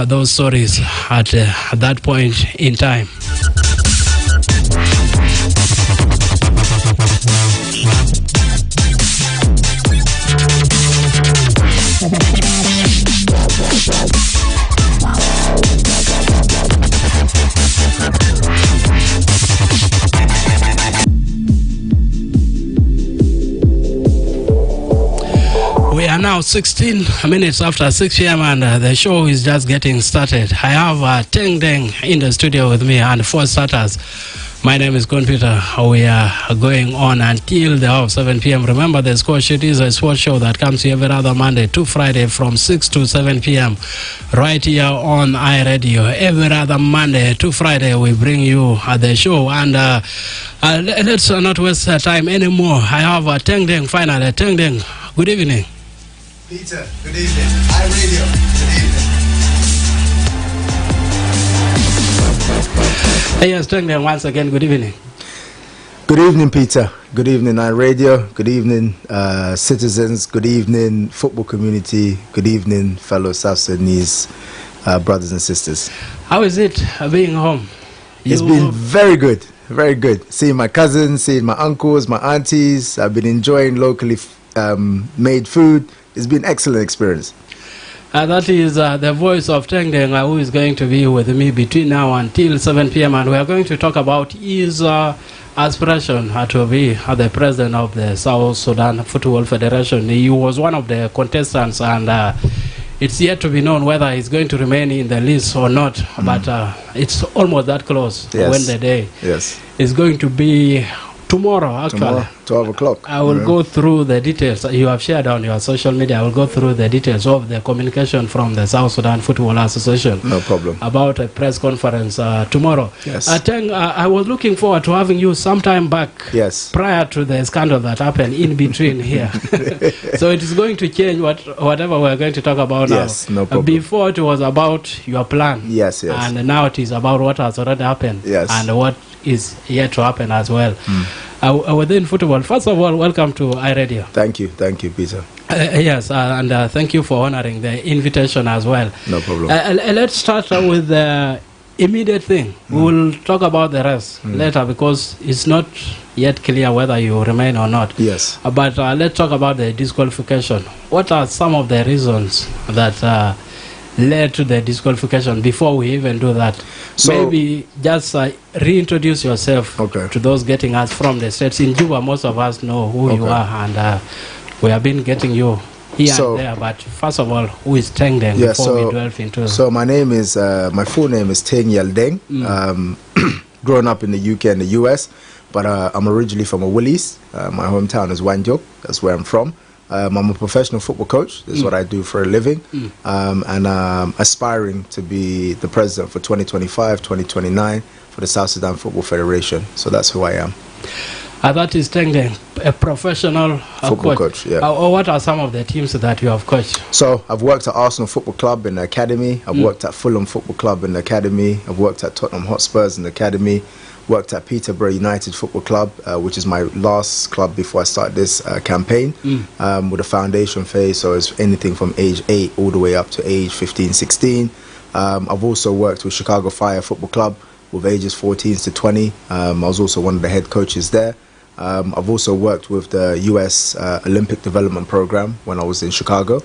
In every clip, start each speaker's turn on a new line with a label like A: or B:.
A: those stories at that point in time. We are now 16 minutes after 6 p.m. and the show is just getting started. I have Teng Deng in the studio with me, and for starters, my name is Peter. We are going on until the hour of 7 p.m. Remember, the Scoresheet is a sports show that comes here every other Monday to Friday from 6 to 7 p.m. right here on iRadio. Every other Monday to Friday, we bring you the show. And let's not waste time anymore. I have Teng Deng finally. Teng Deng, good evening.
B: Peter, good evening. iRadio, good evening.
A: Yes, Teng Deng, once again, good evening.
B: Good evening, Peter. Good evening, iRadio. Good evening, citizens. Good evening, football community. Good evening, fellow South Sudanese brothers and sisters.
A: How is it being home?
B: It's been very good, very good. Seeing my cousins, seeing my uncles, my aunties. I've been enjoying locally made food. It's been an excellent experience.
A: That is the voice of Teng Deng, who is going to be with me between now until 7 p.m. And we are going to talk about his aspiration to be the president of the South Sudan Football Federation. He was one of the contestants, and it's yet to be known whether he's going to remain in the list or not. But it's almost that close.
B: Yes.
A: When the day is going to be tomorrow, actually.
B: Tomorrow, 12 o'clock.
A: I will go through the details you have shared on your social media. I will go through the details of the communication from the South Sudan Football Association.
B: No problem.
A: About a press conference tomorrow.
B: Yes.
A: Teng, I was looking forward to having you sometime back.
B: Yes.
A: Prior to the scandal that happened in between here. So it is going to change whatever we're going to talk about now.
B: Yes, no problem.
A: Before it was about your plan.
B: Yes, yes.
A: And now it is about what has already happened.
B: Yes.
A: And what is yet to happen as well. Within football, first of all, welcome to iRadio.
B: Thank you, Peter.
A: Yes, and thank you for honoring the invitation as well.
B: No problem.
A: Let's start with the immediate thing. We will talk about the rest later, because it's not yet clear whether you remain or not.
B: Yes.
A: But let's talk about the disqualification. What are some of the reasons that led to the disqualification? Before we even do that, so maybe just reintroduce yourself to those getting us from the States. In Juba, most of us know who you are, and we have been getting you here and there. But first of all, who is Teng Deng before we delve into?
B: So my name is, my full name is Teng Deng. Growing up in the UK and the US, but I'm originally from a Woolies. My hometown is Wanjo. That's where I'm from. I'm a professional football coach. This is what I do for a living. And aspiring to be the president for 2025, 2029 for the South Sudan Football Federation. So that's who I am.
A: That is Teng Deng, a professional
B: football coach. Yeah.
A: What are some of the teams that you have coached?
B: So I've worked at Arsenal Football Club in the academy. I've worked at Fulham Football Club in the academy. I've worked at Tottenham Hotspurs in the academy. Worked at Peterborough United Football Club, which is my last club before I started this campaign, with a foundation phase, so it's anything from age 8 all the way up to age 15, 16. I've also worked with Chicago Fire Football Club with ages 14 to 20. I was also one of the head coaches there. I've also worked with the US Olympic Development Program when I was in Chicago.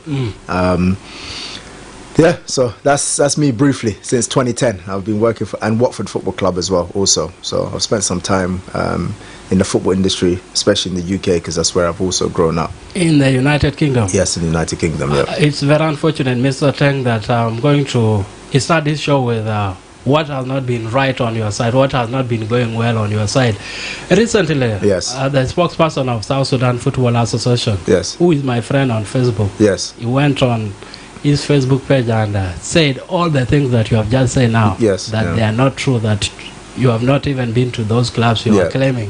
B: Yeah, so that's me briefly. Since 2010, I've been working for, and Watford Football Club as well also. So I've spent some time in the football industry, especially in the UK, because that's where I've also grown up.
A: In the United Kingdom?
B: Yes, in the United Kingdom, yeah.
A: It's very unfortunate, Mr. Teng, that I'm going to start this show with what has not been right on your side, what has not been going well on your side. Recently,
B: yes,
A: the spokesperson of South Sudan Football Association,
B: yes,
A: who is my friend on Facebook,
B: yes,
A: he went on his Facebook page and said all the things that you have just said now, that they are not true, that you have not even been to those clubs you are claiming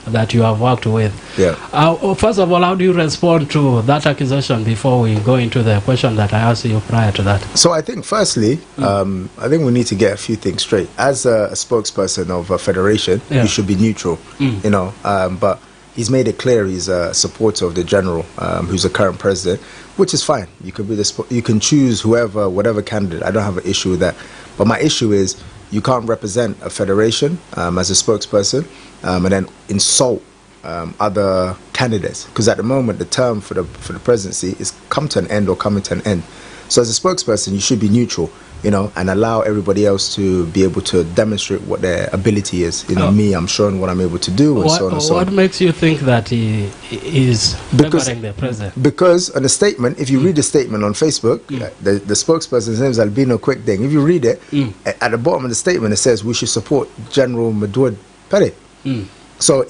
A: that you have worked with. First of all, how do you respond to that accusation before we go into the question that I asked you prior to that?
B: So I think firstly, I think we need to get a few things straight. As a spokesperson of a federation, you should be neutral, you know, but he's made it clear he's a supporter of the general, who's the current president, which is fine. You can you can choose whatever candidate. I don't have an issue with that. But my issue is you can't represent a federation as a spokesperson and then insult other candidates, because at the moment the term for the presidency is come to an end or coming to an end. So as a spokesperson, you should be neutral, and allow everybody else to be able to demonstrate what their ability is. Me, I'm showing what I'm able to do, and so on and so on.
A: What makes you think that he is favoring the president?
B: Because on the statement, if you read the statement on Facebook, the spokesperson's name is Albino Quickding. If you read it, at the bottom of the statement, it says we should support General Madud Pere. So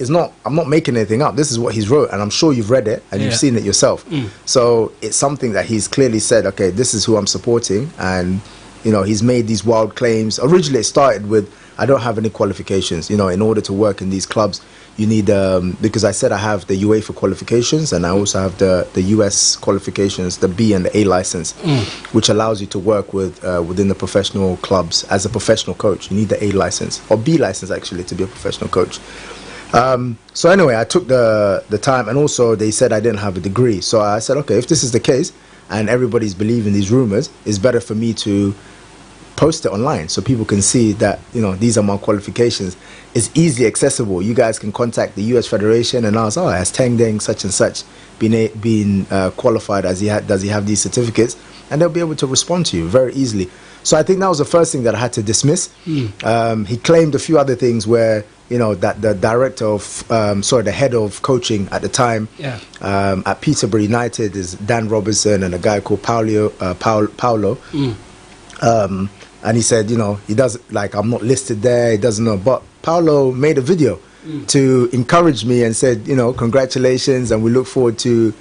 B: I'm not making anything up. This is what he's wrote, and I'm sure you've read it and you've seen it yourself. So it's something that he's clearly said, okay, this is who I'm supporting, and he's made these wild claims. Originally it started with, I don't have any qualifications. In order to work in these clubs, you need, because I said I have the UEFA qualifications, and I also have the US qualifications, the B and the A license, which allows you to work within the professional clubs as a professional coach. You need the A license, or B license actually, to be a professional coach. So anyway, I took the time, and also they said I didn't have a degree. So I said, okay, if this is the case and everybody's believing these rumors, it's better for me to post it online so people can see that, these are my qualifications. It's easily accessible. You guys can contact the US Federation and ask, has Teng Deng such and such been qualified? Does he have these certificates? And they'll be able to respond to you very easily. So I think that was the first thing that I had to dismiss. He claimed a few other things where, that the director of, the head of coaching at the time at Peterborough United is Dan Robertson, and a guy called Paulo. And he said, he doesn't, I'm not listed there, he doesn't know. But Paulo made a video to encourage me and said, congratulations, and we look forward to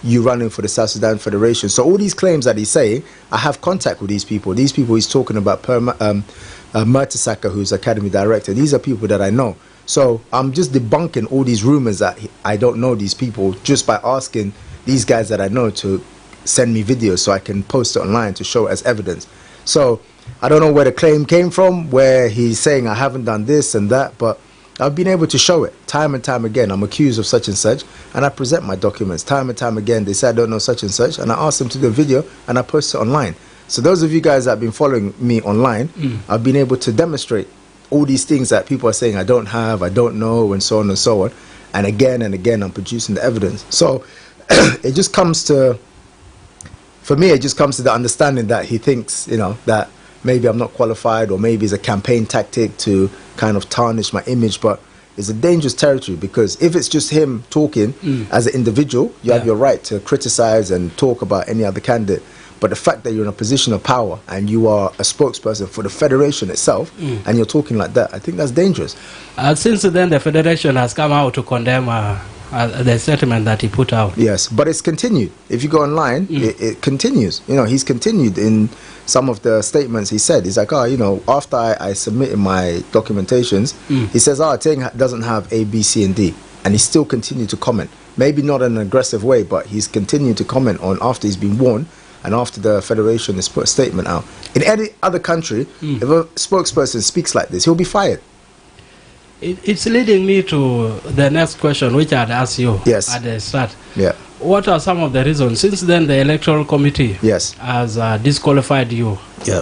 B: you running for the South Sudan Federation. So all these claims that he's saying, I have contact with these people. These people he's talking about, Murtasaka, who's academy director. These are people that I know. So I'm just debunking all these rumors that I don't know these people, just by asking these guys that I know to send me videos so I can post it online to show as evidence. So I don't know where the claim came from, where he's saying I haven't done this and that, but I've been able to show it time and time again. I'm accused of such and such, and I present my documents time and time again. They say I don't know such and such, and I ask them to do a video, and I post it online. So those of you guys that have been following me online, I've been able to demonstrate all these things that people are saying I don't have, I don't know, and so on and so on. And again, I'm producing the evidence. So it just comes to, for me, it just comes to the understanding that he thinks, that maybe I'm not qualified, or maybe it's a campaign tactic to kind of tarnish my image. But it's a dangerous territory, because if it's just him talking as an individual, you have your right to criticize and talk about any other candidate. But the fact that you're in a position of power and you are a spokesperson for the federation itself, and you're talking like that, I think that's dangerous.
A: Since then, the federation has come out to condemn the statement that he put out.
B: Yes, but it's continued. If you go online, it continues. He's continued in some of the statements he said. He's like, after I submitted my documentations, he says, Teng doesn't have A, B, C, and D. And he still continued to comment. Maybe not in an aggressive way, but he's continued to comment on after he's been warned and after the federation has put a statement out. In any other country, if a spokesperson speaks like this, he'll be fired.
A: It's leading me to the next question, which I'd asked you at the start.
B: Yeah.
A: What are some of the reasons? Since then, the electoral committee has disqualified you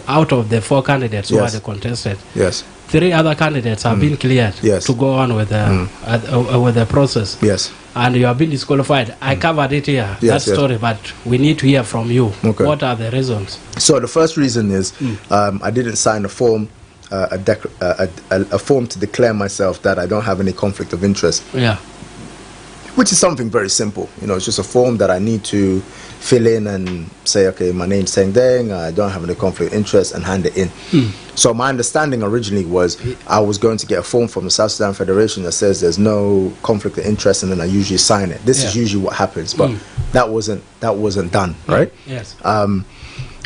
A: out of the 4 candidates who are the contested.
B: Yes.
A: 3 other candidates have been cleared to go on with the process.
B: Yes.
A: And you have been disqualified. I covered it here, that story, but we need to hear from you.
B: Okay.
A: What are the reasons?
B: So the first reason is I didn't sign a form, a form to declare myself that I don't have any conflict of interest.
A: Yeah.
B: Which is something very simple. It's just a form that I need to fill in and say, okay, my name's Teng Deng, I don't have any conflict of interest, and hand it in. So my understanding originally was I was going to get a form from the South Sudan Federation that says there's no conflict of interest, and then I usually sign it. This is usually what happens, but that wasn't done, right?
A: Yes.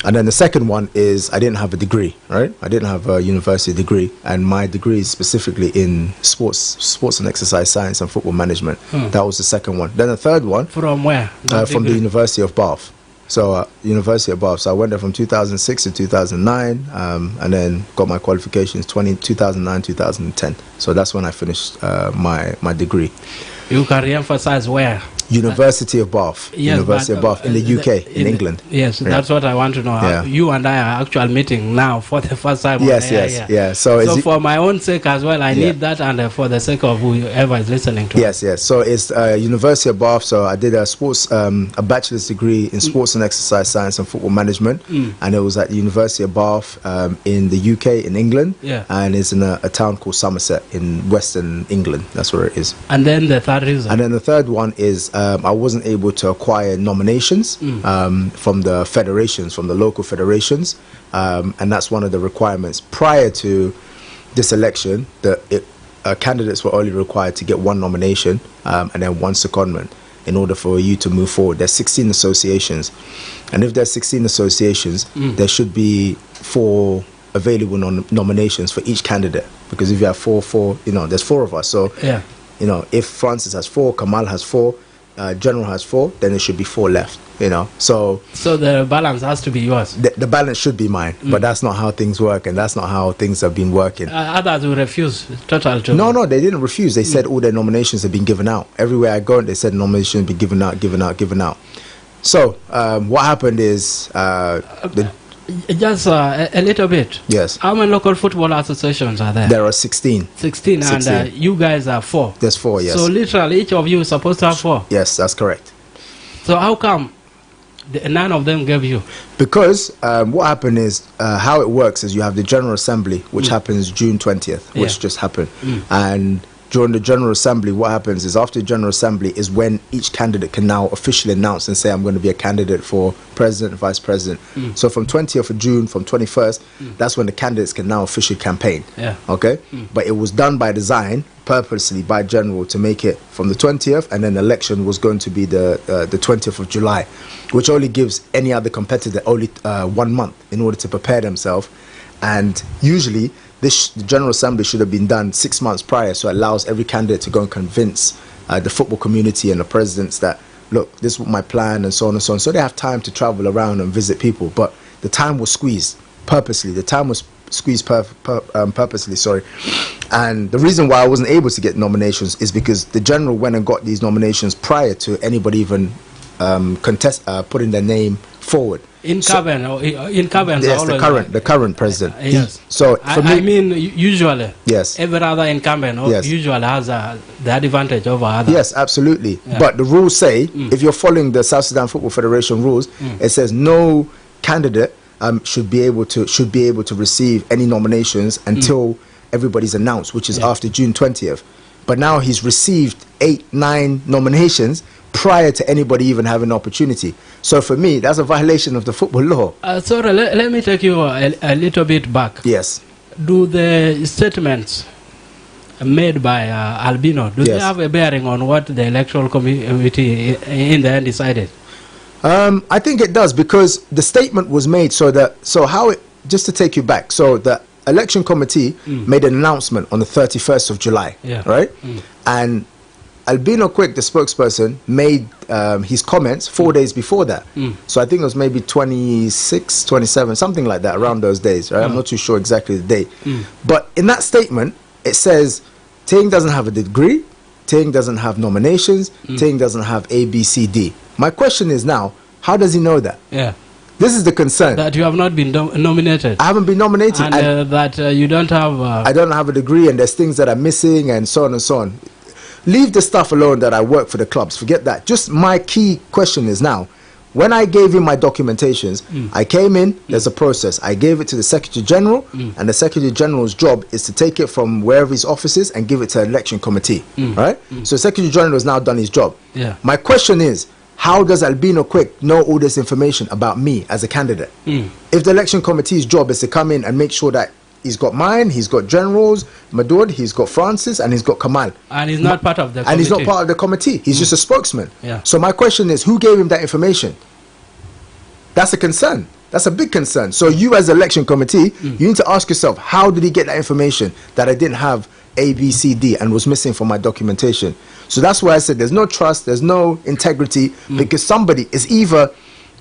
B: And then the second one is I didn't have a degree, right? I didn't have a university degree, and my degree is specifically in sports and exercise science and football management. That was the second one. Then the third one.
A: From where?
B: From the University of Bath. So University of Bath. So I went there from 2006 to 2009, and then got my qualifications 2009, 2010. So that's when I finished my degree.
A: You can re-emphasize where?
B: University of Bath.
A: Yes,
B: University of Bath in the UK, in England.
A: Yes,
B: Yeah.
A: that's what I want to know.
B: Yeah.
A: You and I are actually meeting now for the first time.
B: Yes, yeah. So
A: for my own sake as well, I need that, and for the sake of whoever is listening to
B: yes, yes. So it's University of Bath. So I did a bachelor's degree in sports and exercise science and football management, and it was at the University of Bath in the UK, in England, and it's in a town called Somerset in Western England. That's where it is.
A: And then the third reason.
B: And then the third one is I wasn't able to acquire nominations from the federations, from the local federations, and that's one of the requirements. Prior to this election, candidates were only required to get one nomination and then one secondment in order for you to move forward. There's 16 associations, and if there's 16 associations, there should be 4 available nominations for each candidate, because if you have four, there's 4 of us. So if Francis has 4, Kamal has 4, General has 4, then there should be 4 left, So
A: the balance has to be yours.
B: The balance should be mine, but that's not how things work, and that's not how things have been working.
A: Others will refuse total.
B: No, they didn't refuse. They said all their nominations have been given out. Everywhere I go, they said nominations have been given out. So what happened is
A: just a little bit.
B: Yes.
A: How many local football associations are there?
B: There are 16.
A: 16, and you guys are 4.
B: There's 4, yes.
A: So literally each of you is supposed to have 4.
B: Yes, that's correct.
A: So how come none of them gave you?
B: Because what happened is how it works is you have the General Assembly, which happens June 20th, which just happened, and during the General Assembly, what happens is after the General Assembly is when each candidate can now officially announce and say, I'm going to be a candidate for president and vice president. So from 20th of June, from 21st, that's when the candidates can now officially campaign. Okay? But it was done by design, purposely by General, to make it from the 20th, and then the election was going to be the 20th of July, which only gives any other competitor only 1 month in order to prepare themselves. And usually the General Assembly should have been done 6 months prior, so it allows every candidate to go and convince the football community and the presidents that, look, this is my plan, and so on and so on. So they have time to travel around and visit people. But the time was squeezed purposely. The time was squeezed purposely, sorry. And the reason why I wasn't able to get nominations is because the General went and got these nominations prior to anybody even putting their name forward.
A: Incumbents
B: yes, the current president.
A: Yes.
B: So for me,
A: I mean, usually,
B: yes,
A: every other incumbent usually has the advantage over others.
B: Yes, absolutely. But the rules say, if you're following the South Sudan Football Federation rules, it says no candidate should be able to receive any nominations until everybody's announced, which is after June 20th. But now he's received 8-9 nominations prior to anybody even having an opportunity. So for me, that's a violation of the football law.
A: Sorry, let me take you a little bit back.
B: Yes.
A: Do the statements made by Albino, they have a bearing on what the electoral committee in the end decided?
B: I think it does, because the statement was made just to take you back, so the election committee made an announcement on the 31st of July, right? And Albino Quick, the spokesperson, made his comments 4 days before that. So I think it was maybe 26, 27, something like that, around those days, right? I'm not too sure exactly the date. But in that statement, it says, Ting doesn't have a degree, Ting doesn't have nominations, Ting doesn't have A, B, C, D. My question is now, how does he know that? This is the concern.
A: That you have not been nominated.
B: I haven't been nominated.
A: And that you don't have...
B: I don't have a degree, and there's things that are missing, and so on and so on. Leave the stuff alone that I work for the clubs. Forget that. Just my key question is now, when I gave him my documentations, I came in, there's a process. I gave it to the Secretary General, and the Secretary General's job is to take it from wherever his office is and give it to the election committee, right? So the Secretary General has now done his job. My question is, how does Albino Quick know all this information about me as a candidate? If the election committee's job is to come in and make sure that he's got mine, he's got Generals, Madoud, he's got Francis, and he's got Kamal.
A: And he's not part of the committee.
B: And he's not part of the committee. He's just a spokesman. So my question is, who gave him that information? That's a concern. That's a big concern. So you as the election committee, you need to ask yourself, how did he get that information that I didn't have A, B, C, D and was missing from my documentation? So that's why I said there's no trust, there's no integrity, because somebody is either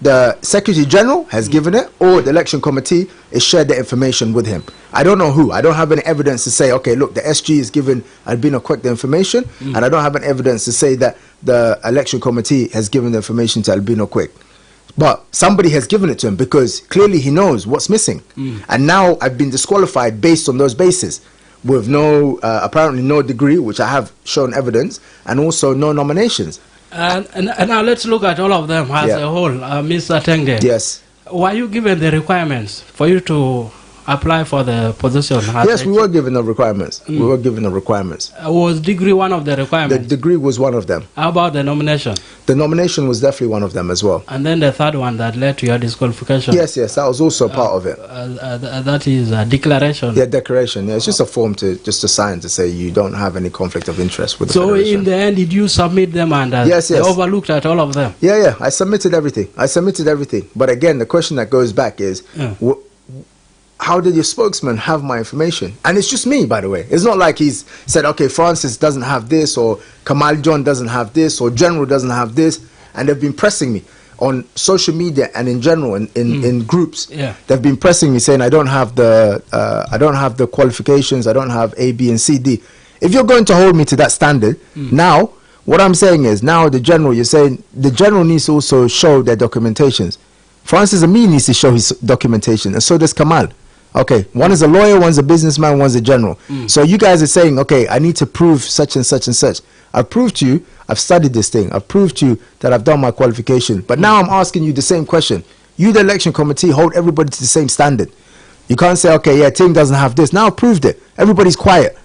B: the Secretary General has given it, or the election committee has shared the information with him. I don't know who. I don't have any evidence to say, okay, look, the SG has given Albino Quick the information, and I don't have any evidence to say that the election committee has given the information to Albino Quick. But somebody has given it to him because clearly he knows what's missing. And now I've been disqualified based on those bases, with no, apparently no degree, which I have shown evidence, and also no nominations.
A: And now let's look at all of them as a whole. Mr. Tengde.
B: Yes.
A: Were you given the requirements for you to apply for the position?
B: Yes, we were given the requirements. We were given the requirements.
A: Was degree one of the requirements?
B: The degree was one of them.
A: How about the nomination?
B: The nomination was definitely one of them as well.
A: And then the third one that led to your disqualification?
B: Yes, that was also part of it.
A: That is a declaration?
B: Yeah, declaration. Yeah, it's just a form to sign to say you don't have any conflict of interest with the
A: So
B: federation.
A: in the end, did you submit them and
B: yes.
A: they overlooked at all of them?
B: Yeah, I submitted everything. But again, the question that goes back is, how did your spokesman have my information? And it's just me, by the way. It's not like he's said, okay, Francis doesn't have this, or Kamal John doesn't have this, or General doesn't have this. And they've been pressing me on social media and in general, in groups.
A: Yeah.
B: They've been pressing me saying I don't have the qualifications, I don't have A, B, and C, D. If you're going to hold me to that standard, now what I'm saying is, now the General, you're saying the General needs to also show their documentations. Francis Amin needs to show his documentation, and so does Kamal. Okay, one is a lawyer, one's a businessman, one's a general. So you guys are saying, okay, I need to prove such and such and such. I've proved to you, I've studied this thing. I've proved to you that I've done my qualification. But now I'm asking you the same question. You, the election committee, hold everybody to the same standard. You can't say, okay, yeah, Tim doesn't have this. Now I've proved it. Everybody's quiet.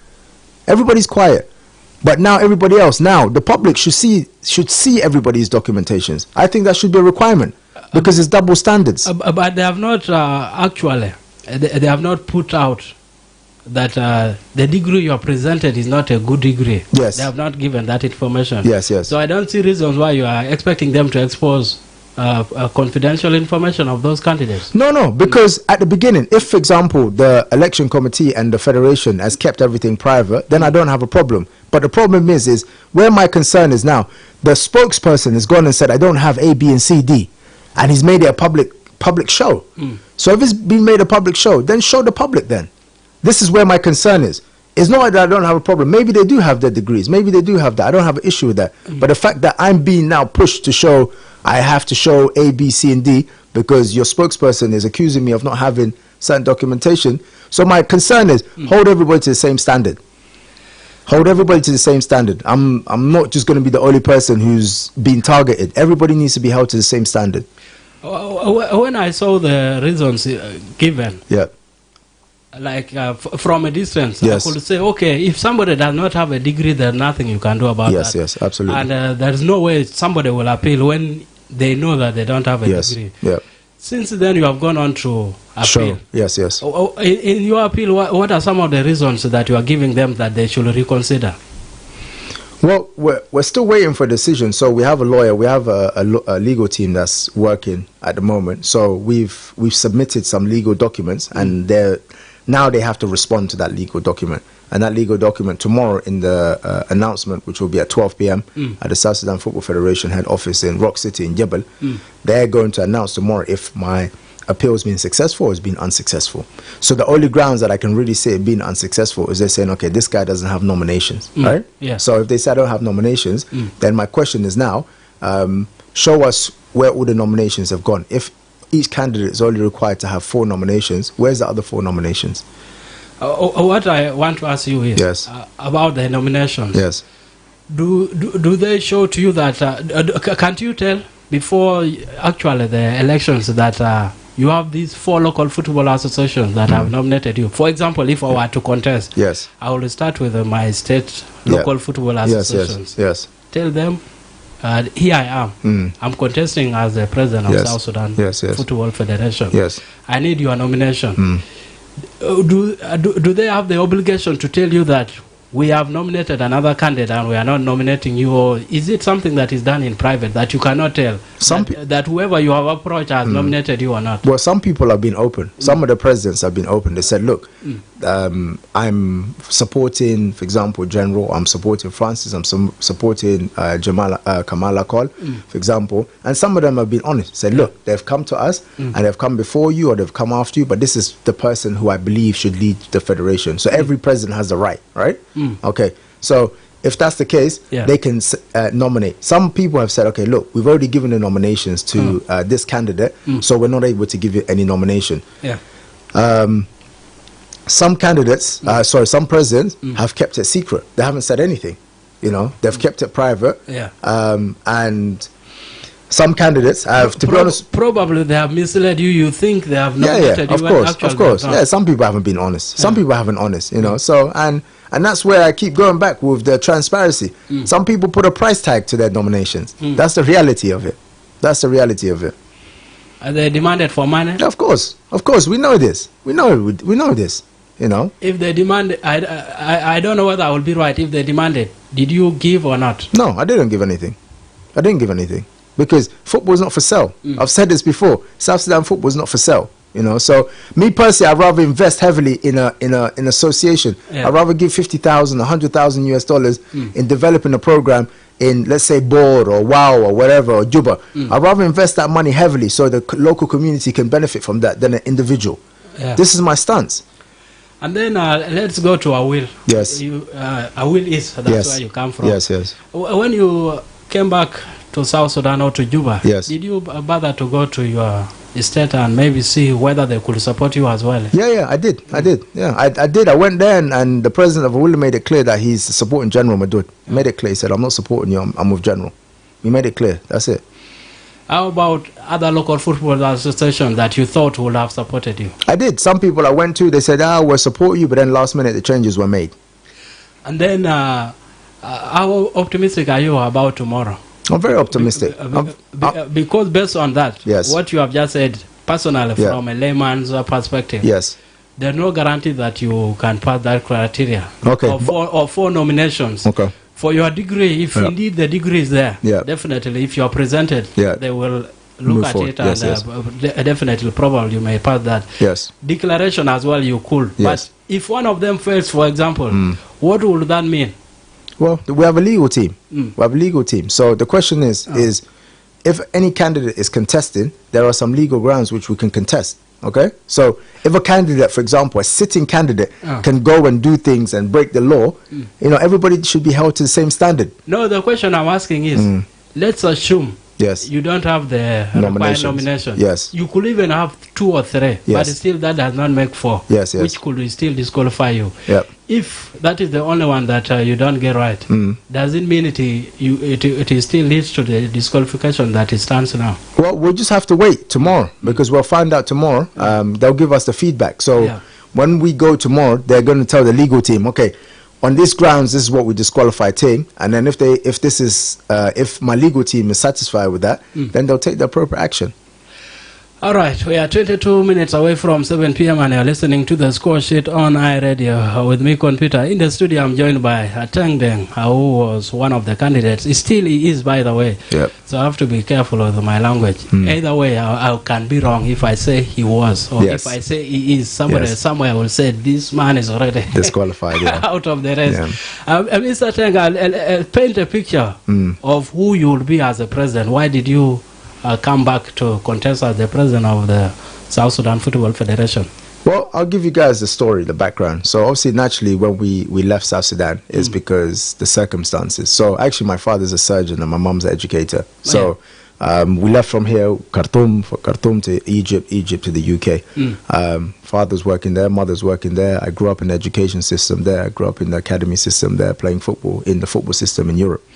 B: But now everybody else, now the public should see everybody's documentations. I think that should be a requirement because it's double standards.
A: But they have not actually. They have not put out that the degree you are presented is not a good degree.
B: Yes.
A: They have not given that information.
B: Yes.
A: So I don't see reasons why you are expecting them to expose confidential information of those candidates.
B: No, because at the beginning, if, for example, the election committee and the federation has kept everything private, then I don't have a problem. But the problem is where my concern is now, the spokesperson has gone and said, I don't have A, B, and C, D. And he's made it a public show. So if it's been made a public show, then show the public then. This is where my concern is. It's not that I don't have a problem. Maybe they do have their degrees. Maybe they do have that. I don't have an issue with that. But the fact that I'm being now pushed to show, I have to show A, B, C, and D because your spokesperson is accusing me of not having certain documentation. So my concern is hold everybody to the same standard. Hold everybody to the same standard. I'm not just going to be the only person who's being targeted. Everybody needs to be held to the same standard.
A: When I saw the reasons given, like from a distance, I could say, okay, if somebody does not have a degree, there's nothing you can do about that.
B: Yes, absolutely.
A: And there's no way somebody will appeal when they know that they don't have a degree. Since then, you have gone on to appeal.
B: Sure. Yes.
A: In your appeal, what are some of the reasons that you are giving them that they should reconsider?
B: Well, we're still waiting for a decision. So we have a lawyer, we have a legal team that's working at the moment. So we've submitted some legal documents, and now they have to respond to that legal document. And that legal document tomorrow in the announcement, which will be at 12 p.m. at the South Sudan Football Federation head office in Rock City in Jebel, they're going to announce tomorrow if my appeal has been successful or has been unsuccessful. So the only grounds that I can really say being unsuccessful is they're saying, okay, this guy doesn't have nominations, right?
A: Yeah.
B: So if they say I don't have nominations, then my question is now, show us where all the nominations have gone. If each candidate is only required to have 4 nominations, where's the other 4 nominations?
A: What I want to ask you is about the nominations.
B: Yes.
A: Do they show to you that, can't you tell before actually the elections that you have these 4 local football associations that have nominated you? For example, if I were to contest, I will start with my state local football associations.
B: Yes.
A: Tell them, here I am. I'm contesting as the president of South Sudan Football Federation. I need your nomination. Do they have the obligation to tell you that we have nominated another candidate and we are not nominating you, or is it something that is done in private that you cannot tell that whoever you have approached has nominated you or not?
B: Well, some people have been open. Some of the presidents have been open. They said, look, I'm supporting, for example, General, I'm supporting Francis, I'm supporting Kamala Cole, for example. And some of them have been honest. Said, look, they've come to us and they've come before you or they've come after you, but this is the person who I believe should lead the federation. So every president has the right? Okay, so if that's the case, they can nominate. Some people have said, okay, look, we've already given the nominations to this candidate, so we're not able to give you any nomination. Some candidates, some presidents have kept it secret. They haven't said anything. They've kept it private. And some candidates have, to be honest,
A: probably they have misled you. You think they have nominated you?
B: Of course. Yeah, some people haven't been honest. Some people haven't honest. So and that's where I keep going back with the transparency. Some people put a price tag to their nominations. That's the reality of it. That's the reality of it.
A: Are they demanded for money?
B: Of course. We know this. We know this.
A: If they demand, I don't know whether I will be right. If they demanded, did you give or not?
B: No, I didn't give anything. Because football is not for sale. I've said this before. South Sudan football is not for sale. So me personally, I'd rather invest heavily in an association. I'd rather give $50,000, $100,000 in developing a program in, let's say, Bor or Wow or whatever, or Juba. I'd rather invest that money heavily so the local community can benefit from that than an individual. This is my stance.
A: And then let's go to Awil.
B: Yes.
A: Awil is, that's where you come from.
B: Yes.
A: When you came back to South Sudan or to Juba, did you bother to go to your estate and maybe see whether they could support you as well?
B: Yeah, I did. I did. I went there and the president of Awil made it clear that he's supporting General Madud. He made it clear. He said, I'm not supporting you, I'm with General. He made it clear. That's it.
A: How about other local football associations that you thought would have supported you?
B: I did. Some people I went to, they said, we'll support you, but then last minute the changes were made.
A: And then how optimistic are you about tomorrow?
B: I'm very optimistic.
A: Because based on that, what you have just said, personally, from a layman's perspective, there's no guarantee that you can pass that criteria. Or four nominations. For your degree, if indeed the degree is there, definitely, if you are presented, they will look at it and definitely, probably, you may pass that. Declaration as well, you could. But if one of them fails, for example, what would that mean?
B: Well, we have a legal team. So the question is if any candidate is contesting, there are some legal grounds which we can contest. So if a candidate, for example, a sitting candidate can go and do things and break the law, everybody should be held to the same standard.
A: No, the question I'm asking is, let's assume you don't have the required nomination. You could even have 2 or 3, but still that does not make 4, which could still disqualify you. If that is the only one that you don't get right, does it mean it still leads to the disqualification that it stands now?
B: Well, we'll just have to wait tomorrow, because we'll find out tomorrow. They'll give us the feedback. So when we go tomorrow, they're going to tell the legal team, okay, on these grounds, this is what we disqualify Ting, and then if my legal team is satisfied with that, then they'll take the appropriate action.
A: All right, we are 22 minutes away from 7 p.m. and you're listening to the Scoresheet on iRadio with me, Computer. In the studio, I'm joined by Teng Deng, who was one of the candidates. He is, by the way. So I have to be careful with my language. Either way, I can be wrong if I say he was, or if I say he is. Somewhere will say this man is already
B: disqualified,
A: out of the race. Mr. Teng, I'll paint a picture of who you will be as a president. Why did you come back to contest as the president of the South Sudan Football Federation?
B: Well, I'll give you guys the story, the background. So obviously, naturally, when we left South Sudan is because the circumstances. So actually, my father's a surgeon and my mom's an educator. So we left from here, Khartoum to Egypt to the UK. Father's working there, mother's working there. I grew up in the education system there. I grew up in the academy system there, playing football in the football system in Europe.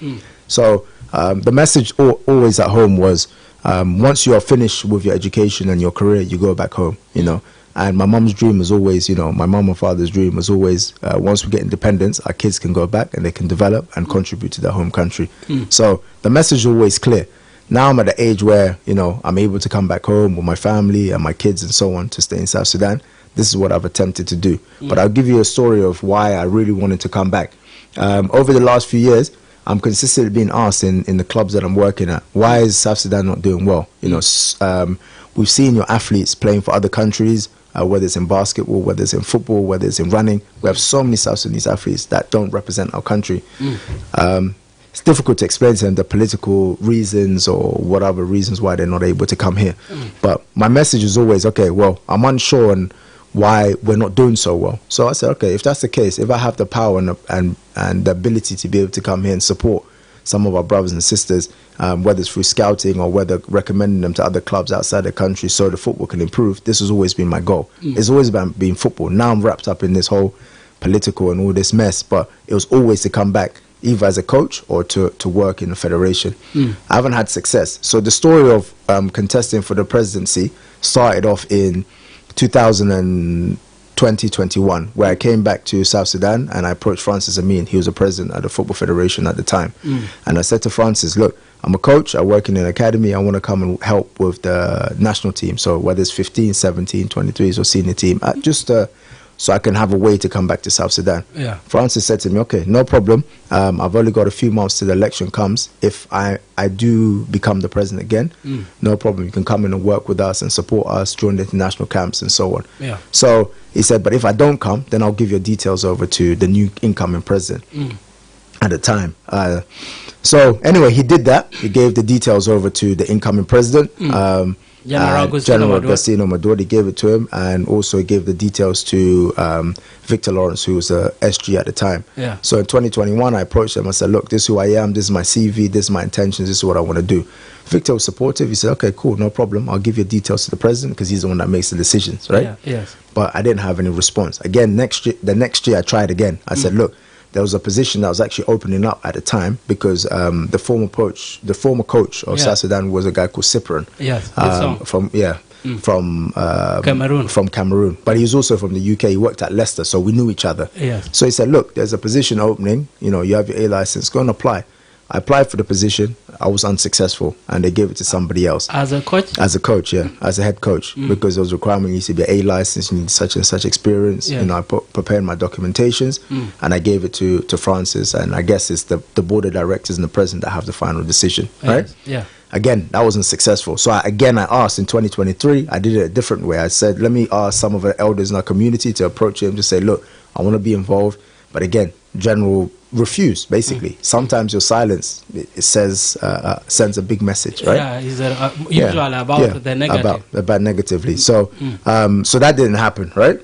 B: So the message always at home was, once you are finished with your education and your career, you go back home, And my mom's dream was always, my mom and father's dream was always, once we get independence, our kids can go back and they can develop and contribute to their home country. So the message is always clear. Now I'm at the age where, I'm able to come back home with my family and my kids and so on to stay in South Sudan. This is what I've attempted to do. But I'll give you a story of why I really wanted to come back. Over the last few years, I'm consistently being asked in the clubs that I'm working at, why is South Sudan not doing well? You know, we've seen your athletes playing for other countries, whether it's in basketball, whether it's in football, whether it's in running. We have so many South Sudanese athletes that don't represent our country. It's difficult to explain to them the political reasons or whatever reasons why they're not able to come here. But my message is always, okay, well, I'm unsure on why we're not doing so well. So I said, okay, if that's the case, if I have the power and the ability to be able to come here and support some of our brothers and sisters, whether it's through scouting or whether recommending them to other clubs outside the country so the football can improve, this has always been my goal. It's always about being football. Now I'm wrapped up in this whole political and all this mess, but it was always to come back either as a coach or to work in the federation. I haven't had success. So the story of contesting for the presidency started off in 2021, where I came back to South Sudan and I approached Francis Amin. He was the president of the Football Federation at the time. And I said to Francis, look, I'm a coach, I work in an academy, I want to come and help with the national team. So whether it's 15, 17, 23s or senior team, just so I can have a way to come back to South Sudan. Francis said to me, okay, no problem. I've only got a few months till the election comes. If I do become the president again, no problem. You can come in and work with us and support us during the international camps and so on. So he said, but if I don't come, then I'll give your details over to the new incoming president at the time. So anyway, he did that. He gave the details over to the incoming president. General Agustino Maduro. He gave it to him, and also gave the details to Victor Lawrence, who was a SG at the time. So in 2021, I approached him. I said, look, this is who I am, this is my CV, this is my intentions, this is what I want to do. Victor was supportive. He said, okay, cool, no problem. I'll give your details to the president because he's the one that makes the decisions, right? But I didn't have any response. Again, the next year I tried again. I said, look, there was a position that was actually opening up at the time because the former coach of South Sudan was a guy called Cyprian. From Cameroon. From Cameroon, but he was also from the UK. He worked at Leicester, so we knew each other. So he said, "Look, there's a position opening. You know, you have your A license. Go and apply." I applied for the position. I was unsuccessful, and they gave it to somebody else.
A: As a coach?
B: As a coach, yeah, as a head coach, because there was a requirement. You need to be A license. You need such and such experience. You know, I prepared my documentations, and I gave it to Francis. And I guess it's the board of directors and the president that have the final decision, right? Again, that wasn't successful. So I asked in 2023. I did it a different way. I said, let me ask some of the elders in our community to approach him to say, look, I want to be involved, but again, general refuse, basically. Sometimes your silence, it says sends a big message, right?
A: Usually about the negative.
B: About negatively. So so that didn't happen, right?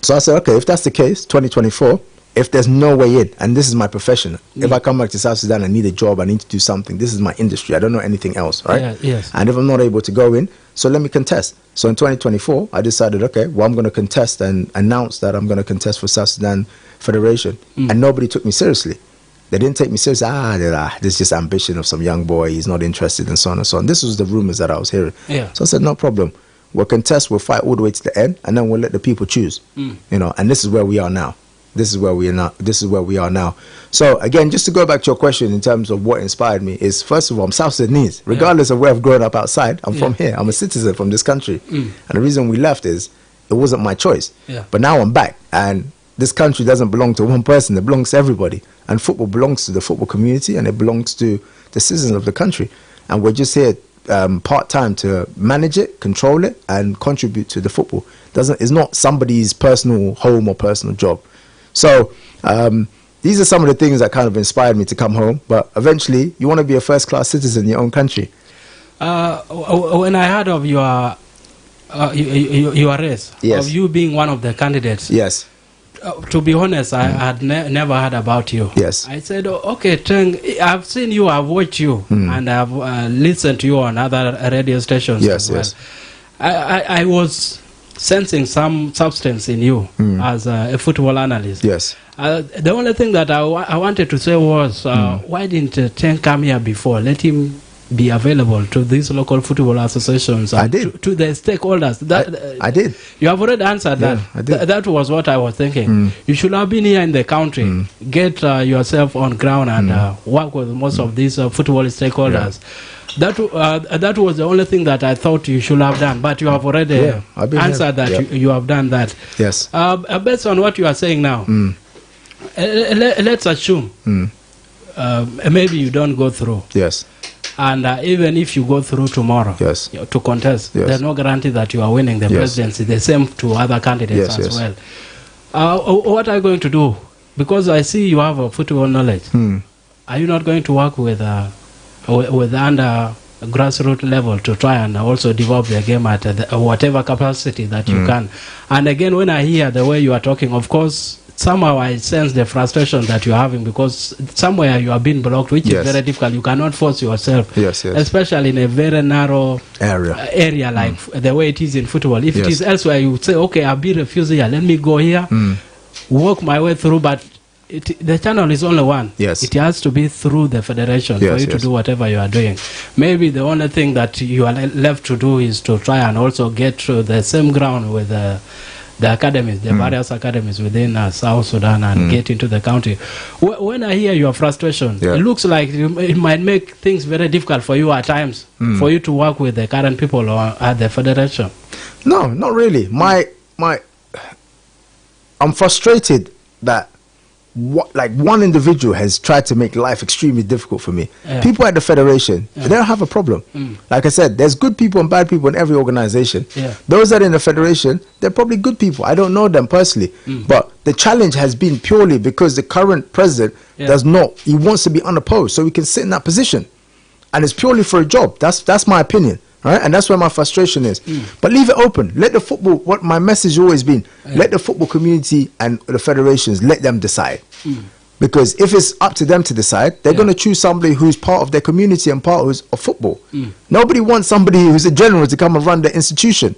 B: So I said, okay, if that's the case, 2024, if there's no way in, and this is my profession, if I come back to South Sudan, I need a job, I need to do something, this is my industry, I don't know anything else, right? And if I'm not able to go in, so let me contest. So in 2024, I decided, okay, well, I'm going to contest and announce that I'm going to contest for South Sudan Federation. And nobody took me seriously. They didn't take me seriously. This is just ambition of some young boy, he's not interested, and so on and so on. This was the rumors that I was hearing. So I said, no problem. We'll contest, we'll fight all the way to the end, and then we'll let the people choose. You know, and this is where we are now. This is where we are now. So again, just to go back to your question in terms of what inspired me is, first of all, I'm South Sudanese. Regardless of where I've grown up outside, I'm from here. I'm a citizen from this country. And the reason we left is it wasn't my choice. But now I'm back, and this country doesn't belong to one person. It belongs to everybody. And football belongs to the football community, and it belongs to the citizens of the country. And we're just here part-time to manage it, control it, and contribute to the football. It's not somebody's personal home or personal job. So these are some of the things that kind of inspired me to come home. But eventually, you want to be a first-class citizen in your own country.
A: When I heard of your race, of you being one of the candidates, to be honest, I had never heard about you. I said, okay, Teng, I've seen you, I've watched you, and I've listened to you on other radio stations as well. I was sensing some substance in you as a football analyst. The only thing that I wanted to say was, why didn't Teng come here before? Let him be available to these local football associations.
B: I did.
A: To the stakeholders.
B: I did.
A: You have already answered that.
B: I did.
A: That was what I was thinking. You should have been here in the country, get yourself on ground and work with most of these football stakeholders. That was the only thing that I thought you should have done, but you have already answered that. You have done that.
B: Yes.
A: Based on what you are saying now, let's assume maybe you don't go through.
B: Yes.
A: And even if you go through tomorrow
B: Yes.
A: to contest,
B: Yes.
A: there's no guarantee that you are winning the
B: Yes.
A: presidency. The same to other candidates
B: Yes,
A: as
B: yes.
A: well. What are you going to do? Because I see you have a football knowledge. Are you not going to work with under grassroots level to try and also develop the game at whatever capacity that you can? And again, when I hear the way you are talking, of course, somehow I sense the frustration that you're having because somewhere you are being blocked, which
B: Yes.
A: is very difficult. You cannot force yourself,
B: Yes, yes.
A: especially in a very narrow
B: area
A: like the way it is in football. If
B: Yes.
A: it is elsewhere, you say, okay, I'll be refused here. Let me go here, work my way through. But the channel is only one.
B: Yes.
A: It has to be through the federation for you to do whatever you are doing. Maybe the only thing that you are left to do is to try and also get to the same ground with the academies, the various academies within South Sudan and get into the country. When I hear your frustration, it looks like it might make things very difficult for you at times, for you to work with the current people or at the federation.
B: No, not really. I'm frustrated that one individual has tried to make life extremely difficult for me. People at the federation, they don't have a problem. Like I said, there's good people and bad people in every organization. Those that are in the federation, they're probably good people. I don't know them personally. But the challenge has been purely because the current president he wants to be unopposed so he can sit in that position. And it's purely for a job. That's my opinion. Right? And that's where my frustration is. But leave it open. Let the football, what my message has always been, let the football community and the federations, let them decide. Because if it's up to them to decide, they're going to choose somebody who's part of their community and part of football. Nobody wants somebody who's a general to come and run the institution.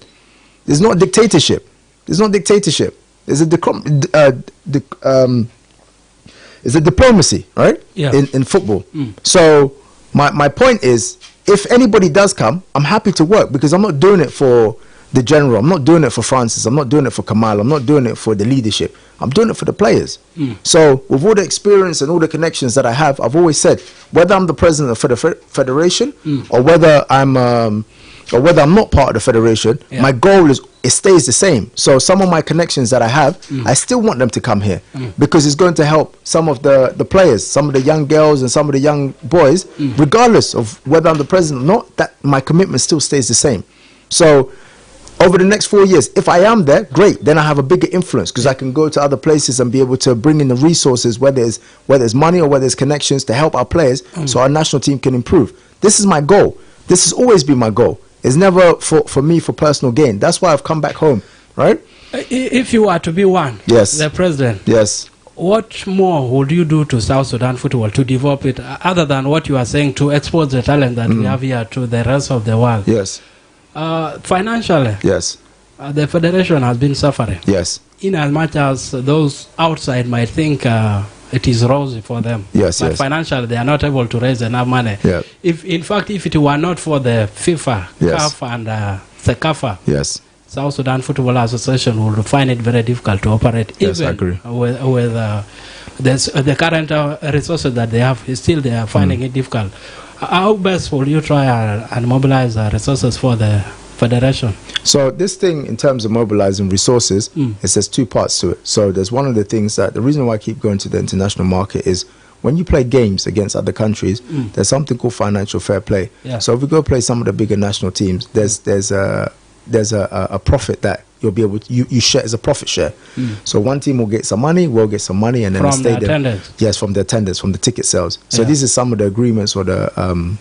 B: There's not a dictatorship. There's no dictatorship. There's a diplomacy, right? In football. So my point is, if anybody does come, I'm happy to work because I'm not doing it for the general. I'm not doing it for Francis. I'm not doing it for Kamal. I'm not doing it for the leadership. I'm doing it for the players. So with all the experience and all the connections that I have, I've always said, whether I'm the president of the federation or whether I'm not part of the federation, my goal is it stays the same. So some of my connections that I have, I still want them to come here because it's going to help some of the players, some of the young girls and some of the young boys, regardless of whether I'm the president or not, that my commitment still stays the same. So over the next 4 years, if I am there, great, then I have a bigger influence because I can go to other places and be able to bring in the resources, whether it's money or whether it's connections to help our players so our national team can improve. This is my goal. This has always been my goal. It's never for me for personal gain. That's why I've come back home, right?
A: If you are to be the president, what more would you do to South Sudan football to develop it, other than what you are saying, to expose the talent that we have here to the rest of the world? Financially, the federation has been suffering. In as much as those outside might think it is rosy for them, but financially they are not able to raise enough money. If it were not for the FIFA, CAF and CECAFA, South Sudan Football Association would find it very difficult to operate. Even with the current resources that they have, still they are finding it difficult. How best will you try and mobilize resources for the federation?
B: So this thing, in terms of mobilizing resources, there's two parts to it. So there's one of the things that the reason why I keep going to the international market is when you play games against other countries, there's something called financial fair play. So if we go play some of the bigger national teams, there's a profit that you'll be able to, you share as a profit share. So one team will get some money, we'll get some money, and then
A: from the attendance.
B: Yes, from the attendance, from the ticket sales. So these are some of the agreements or the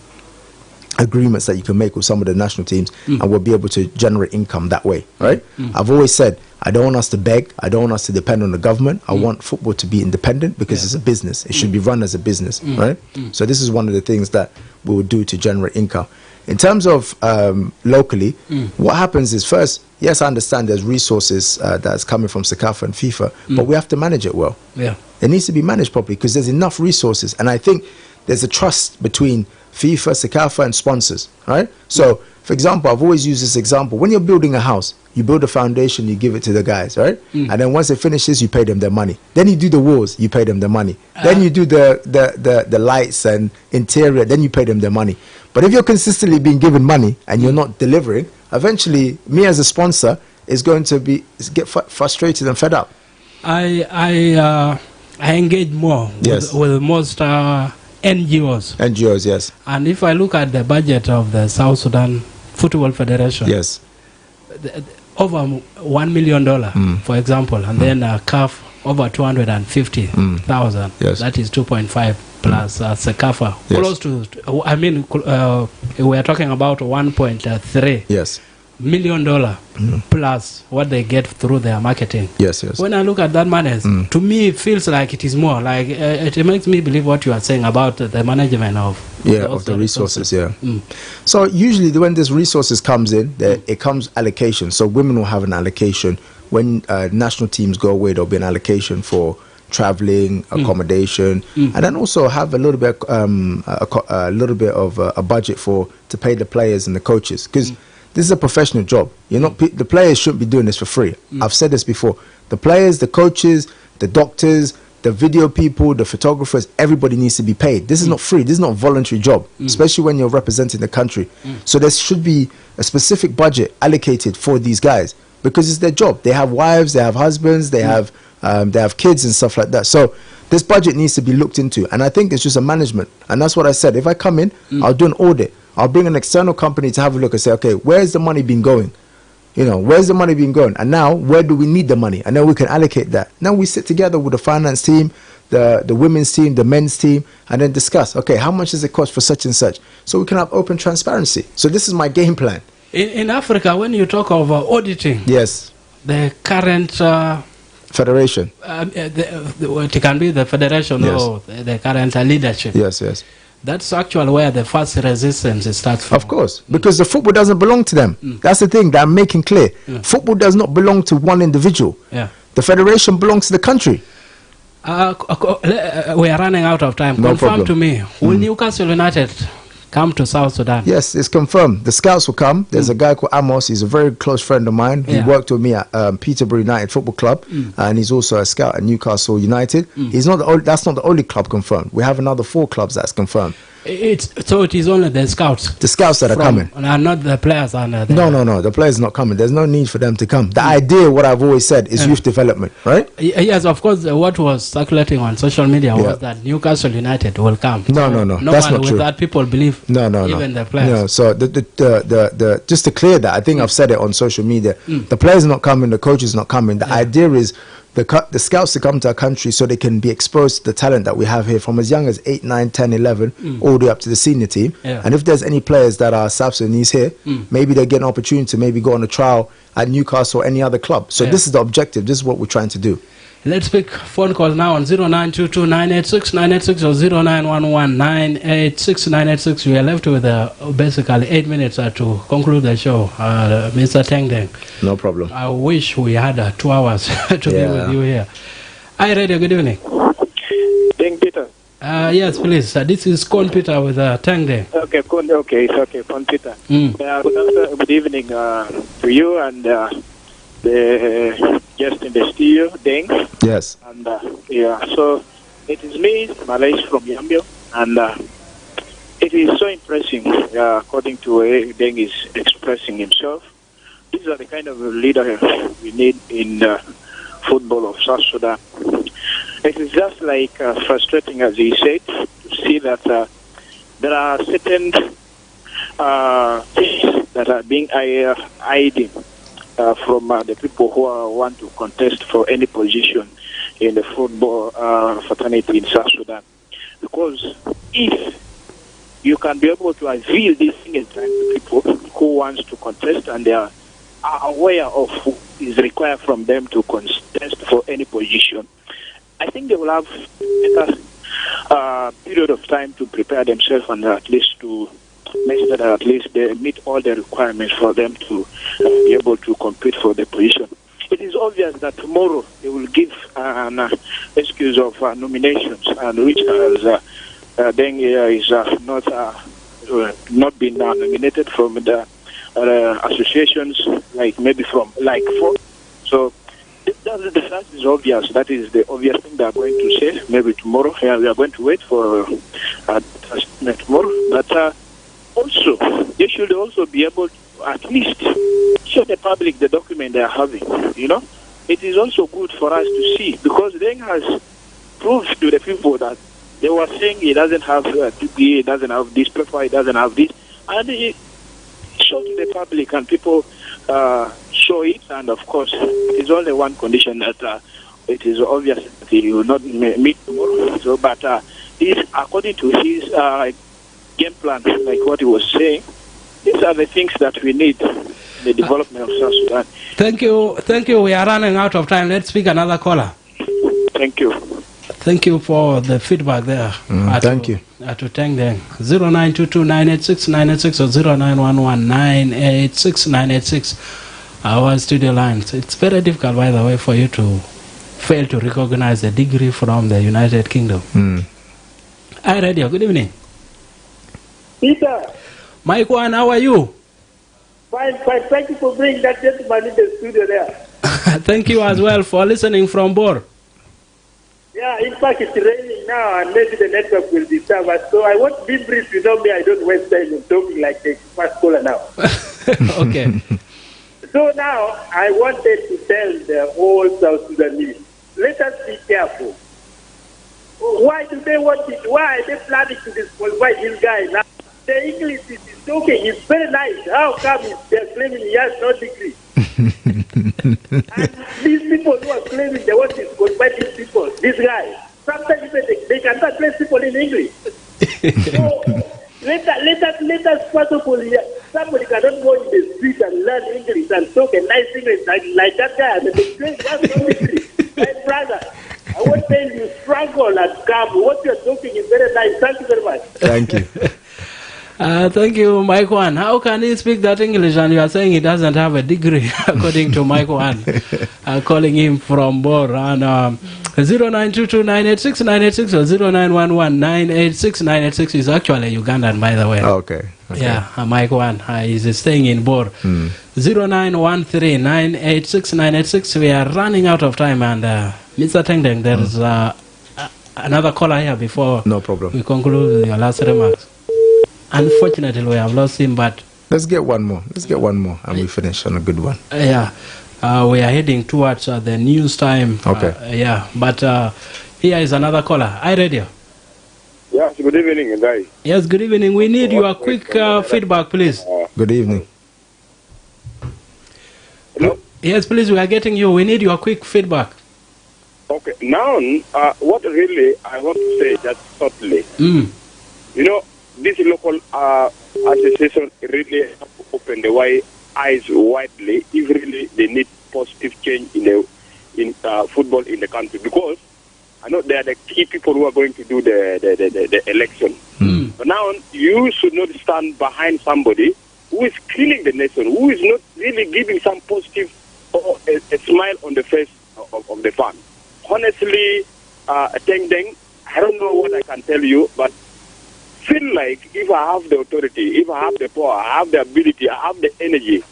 B: agreements that you can make with some of the national teams, and we'll be able to generate income that way, right? I've always said, I don't want us to beg, I don't want us to depend on the government. I want football to be independent because it's a business. It should be run as a business, right? So this is one of the things that we will do to generate income. In terms of locally, what happens is, first, yes, I understand there's resources that's coming from CECAFA and FIFA, but we have to manage it well. It needs to be managed properly because there's enough resources, and I think there's a trust between FIFA, CECAFA, and sponsors, right? So, for example, I've always used this example. When you're building a house, you build a foundation, you give it to the guys, right? And then once it finishes, you pay them their money. Then you do the walls, you pay them their money. Then you do the lights and interior, then you pay them their money. But if you're consistently being given money and you're not delivering, eventually, me as a sponsor is going to get frustrated and fed up.
A: I I engage more with most NGOs.
B: NGOs, yes.
A: And if I look at the budget of the South Sudan Football Federation,
B: yes,
A: over $1 million, for example, and then CAF over 250,000.
B: Yes.
A: That is 2.5 plus CECAFA.
B: Yes.
A: Close to, I mean, we are talking about 1.3
B: yes,
A: $1 million plus what they get through their marketing.
B: yes, yes.
A: When I look at that money, to me it feels like it is more. Like it makes me believe what you are saying about the management of
B: the resources. Yeah. So usually when this resources comes in, it comes allocation. So women will have an allocation. When national teams go away, there'll be an allocation for traveling, accommodation, and then also have a little bit of a budget to pay the players and the coaches, because this is a professional job. The players shouldn't be doing this for free. I've said this before. The players, the coaches, the doctors, the video people, the photographers, everybody needs to be paid. This is not free. This is not a voluntary job, especially when you're representing the country. So there should be a specific budget allocated for these guys, because it's their job. They have wives, they have husbands, they have kids and stuff like that. So this budget needs to be looked into, and I think it's just a management. And that's what I said. If I come in, I'll do an audit. I'll bring an external company to have a look and say, okay, where's the money been going? Where's the money been going? And now, where do we need the money? And then we can allocate that. Now we sit together with the finance team, the women's team, the men's team, and then discuss, okay, how much does it cost for such and such? So we can have open transparency. So this is my game plan.
A: In Africa, when you talk of auditing,
B: yes,
A: the current
B: federation,
A: it can be the federation or the current leadership.
B: Yes, yes.
A: That's actually where the first resistance starts from.
B: Of course, because the football doesn't belong to them. That's the thing that I'm making clear. Football does not belong to one individual. The federation belongs to the country.
A: We are running out of time.
B: No
A: Confirm
B: problem.
A: to me, will Newcastle United come to South Sudan?
B: Yes, it's confirmed. The scouts will come. There's a guy called Amos. He's a very close friend of mine. He worked with me at Peterborough United Football Club, and he's also a scout at Newcastle United. He's not that's not the only club confirmed. We have another 4 clubs that's confirmed.
A: So it is only the scouts?
B: The scouts that are coming.
A: And not the players?
B: No. The players are not coming. There's no need for them to come. The idea, what I've always said, is youth development, right?
A: Yes, of course. What was circulating on social media was that Newcastle United will come.
B: No. That's not true.
A: That people believe.
B: No.
A: Even the players.
B: No. So the just to clear that, I think I've said it on social media. The players are not coming. The coaches are not coming. The idea is the scouts to come to our country so they can be exposed to the talent that we have here from as young as 8, 9, 10, 11, all the way up to the senior team. And if there's any players that are South Sudanese here, maybe they get an opportunity to maybe go on a trial at Newcastle or any other club. So this is the objective. This is what we're trying to do.
A: Let's pick phone call now on 0922-986-986 or 0911-986-986. We are left with basically 8 minutes to conclude the show. Mr. Tengdeng.
B: No problem.
A: I wish we had 2 hours to be with you here. Hi, Radio. Good evening.
C: Teng Peter.
A: Yes, please. This is Con Peter with Tengdeng.
C: Okay, it's okay, Con Peter. Good evening to you and the guest in the studio, Deng.
B: Yes.
C: And so it is me, Malay from Yambio, and it is so impressive, according to way Deng is expressing himself. These are the kind of leader we need in the football of South Sudan. It is just like frustrating, as he said, to see that there are certain things that are being hidden from the people who want to contest for any position in the football fraternity in South Sudan. Because if you can be able to reveal these things to people who want to contest and they are aware of what is required from them to contest for any position, I think they will have a period of time to prepare themselves and at least to make sure that at least they meet all the requirements for them to be able to compete for the position. It is obvious that tomorrow they will give an excuse of nominations, and which has then is not been nominated from the associations, like maybe from like 4. So that is obvious. That is the obvious thing they are going to say. Maybe tomorrow. We are going to wait for tomorrow. But also, they should also be able to at least show the public the document they are having. It is also good for us to see, because Deng has proves to the people that they were saying he doesn't have a degree, he doesn't have this profile, he doesn't have this, and he showed to the public, and people show it, and of course, it's only one condition that it is obvious that he will not meet tomorrow. So, but this, according to his game plan, like what he was saying, these are the things that we need in the development of South Sudan.
A: Thank you. We are running out of time. Let's speak another caller.
C: Thank you.
A: Thank you for the feedback there.
B: Thank you.
A: To thank them. 0922-986-986 or 0911-986-986. Our studio lines. It's very difficult, by the way, for you to fail to recognize a degree from the United Kingdom. Hi, Radio. Good evening.
D: Peter.
A: Mike One, how are you?
D: Fine. Thank you for bringing that gentleman in the studio there.
A: Thank you as well for listening from Bor.
D: Yeah, in fact, it's raining now, and maybe the network will disturb us. So I want to be brief. You know me, I don't waste time in talking like the first caller now.
A: Okay.
D: So now, I wanted to tell the whole South Sudanese, let us be careful. Why do they want it? Why are they planning to disqualify this guy now? The English is talking, it's very nice. How come they're claiming he has no degree? And these people who are claiming they want to disqualify these people, this guy, sometimes even they cannot place people in English. So let us first of all, somebody cannot go in the street and learn English and talk a nice English like that guy. I mean, that's no degree. My brother, I want to tell you, struggle and come. What you're talking is very nice. Thank you very much.
B: Thank you.
A: Thank you, Mike One. How can he speak that English and you are saying he doesn't have a degree, according to Mike One? Calling him from Bor. And 0922-986-986 or 0911-986-986 is actually Ugandan, by the way.
B: Okay.
A: Yeah, Mike One. He's staying in Bor. 0913-986-986. We are running out of time. And Mr. Tengdeng, there is another caller here before
B: No problem.
A: we conclude with your last remarks. Unfortunately, we have lost him, but
B: Let's get one more, and we finish on a good one.
A: we are heading towards the news time.
B: Okay.
A: But here is another caller. Hi, Radio.
E: Yes, good evening, guys.
A: Yes, good evening. We need your quick feedback, please.
B: Good evening.
E: Hello?
A: Yes, please, we are getting you. We need your quick feedback.
E: Okay, now, what really I want to say just shortly, you know, this local association really have to open the eyes widely if really they need positive change in football in the country, because I know they are the key people who are going to do the election. But now you should not stand behind somebody who is killing the nation, who is not really giving some positive or a smile on the face of the fan. Honestly, Teng Deng, I don't know what I can tell you, but feel like if I have the authority, if I have the power, I have the ability, I have the energy,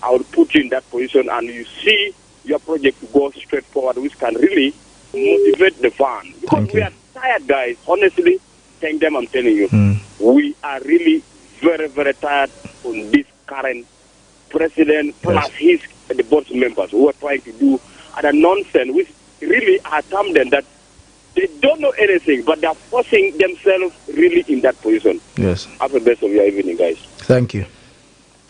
E: I will put you in that position and you see your project to go straight forward, which can really motivate the fan. Because we are tired, guys. Honestly, thank them, I'm telling you. We are really very, very tired on this current president plus the board members who are trying to do other nonsense, which really are tempting that they don't know anything, but they are forcing themselves really in that position.
B: Yes.
E: Have the best of your evening, guys.
B: Thank you.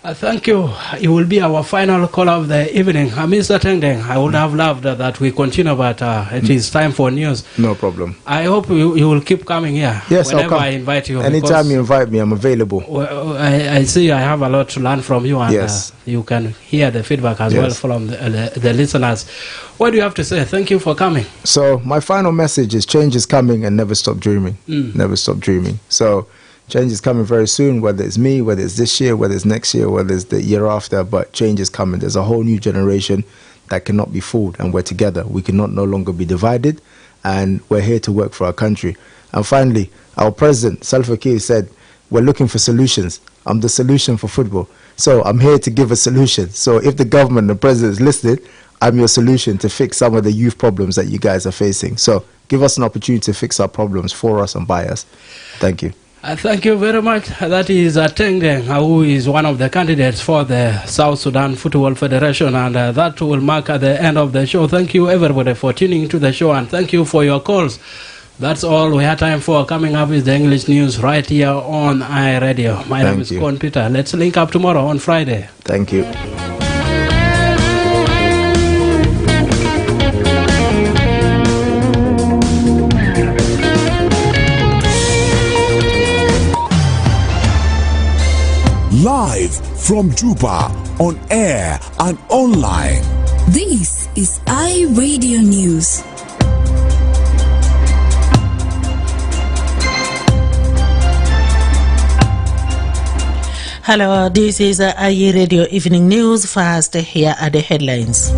A: Thank you. It will be our final call of the evening. Mr. Tengdeng, I would have loved that we continue, but it is time for news.
B: No problem.
A: I hope you will keep coming here.
B: Yes,
A: whenever
B: I'll come.
A: I invite you.
B: Anytime you invite me, I'm available.
A: I see I have a lot to learn from you, and
B: Yes.
A: You can hear the feedback as well from the listeners. What do you have to say? Thank you for coming.
B: So my final message is change is coming and never stop dreaming. Never stop dreaming. So change is coming very soon, whether it's me, whether it's this year, whether it's next year, whether it's the year after, but change is coming. There's a whole new generation that cannot be fooled, and we're together. We cannot no longer be divided, and we're here to work for our country. And finally, our president, Salva Kiir, said, we're looking for solutions. I'm the solution for football. So I'm here to give a solution. So if the government, the president is listed, I'm your solution to fix some of the youth problems that you guys are facing. So give us an opportunity to fix our problems for us and by us. Thank you.
A: Thank you very much. That is Teng Deng, who is one of the candidates for the South Sudan Football Federation, and that will mark at the end of the show. Thank you, everybody, for tuning into the show, and thank you for your calls. That's all we had time for. Coming up is the English news right here on iRadio. My name is Con Peter. Let's link up tomorrow on Friday.
B: Thank you.
F: Live from Juba, on air and online.
G: This is iRadio News.
H: Hello, this is iRadio Evening News. First, here are the headlines.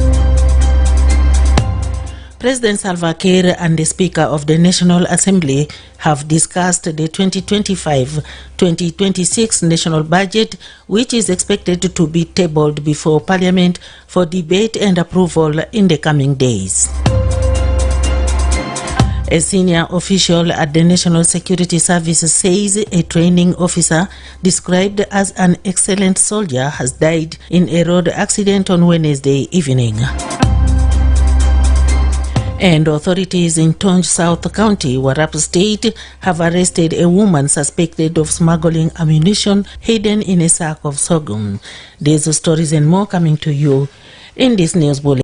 H: President Salva Kiir and the Speaker of the National Assembly have discussed the 2025-2026 national budget, which is expected to be tabled before Parliament for debate and approval in the coming days. A senior official at the National Security Service says a training officer described as an excellent soldier has died in a road accident on Wednesday evening. And authorities in Tonj South County, Warrap State, have arrested a woman suspected of smuggling ammunition hidden in a sack of sorghum. These stories and more coming to you in this news bulletin.